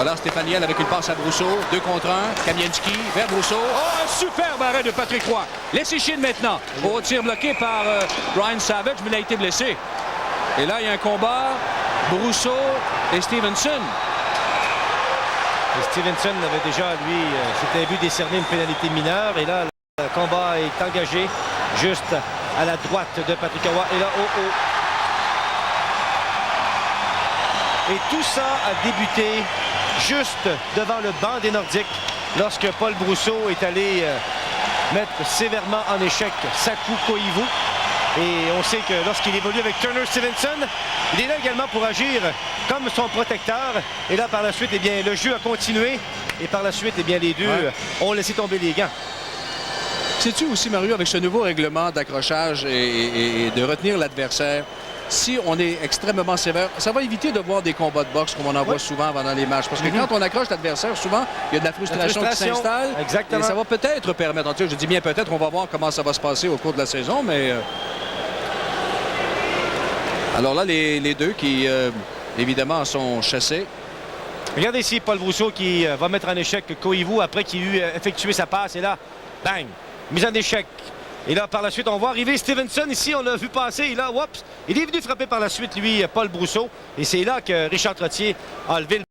Voilà Stéphaniel avec une passe à Brousseau. 2 contre 1. Kamienski vers Brousseau. Oh, un superbe arrêt de Patrick Roy. Laissez Chine maintenant. Au tir bloqué par Ryan Savage, mais il a été blessé. Et là, il y a un combat. Brousseau et Stevenson. Et Stevenson avait déjà, lui, s'était vu décerner une pénalité mineure. Et là, le combat est engagé juste à la droite de Patrick Roy. Et là, Et tout ça a débuté juste devant le banc des Nordiques lorsque Paul Brousseau est allé mettre sévèrement en échec Saku Koivu. Et on sait que lorsqu'il évolue avec Turner Stevenson, il est là également pour agir comme son protecteur. Et là, par la suite, eh bien, le jeu a continué. Et par la suite, eh bien, les deux ont laissé tomber les gants. Sais-tu aussi, Mario, avec ce nouveau règlement d'accrochage et de retenir l'adversaire, si on est extrêmement sévère, ça va éviter de voir des combats de boxe comme on en voit souvent pendant les matchs. Parce que quand on accroche l'adversaire, souvent, il y a de la frustration qui s'installe. Exactement. Et ça va peut-être permettre, en tout cas, je dis bien peut-être, on va voir comment ça va se passer au cours de la saison, mais... Alors là, les deux qui, évidemment, sont chassés. Regardez ici Paul Brousseau qui va mettre en échec Koivu après qu'il ait eu effectué sa passe. Et là, bang, mise en échec. Et là, par la suite, on voit arriver Stevenson ici. On l'a vu passer. Et là, oups, il est venu frapper par la suite, lui, Paul Brousseau. Et c'est là que Richard Trottier a levé le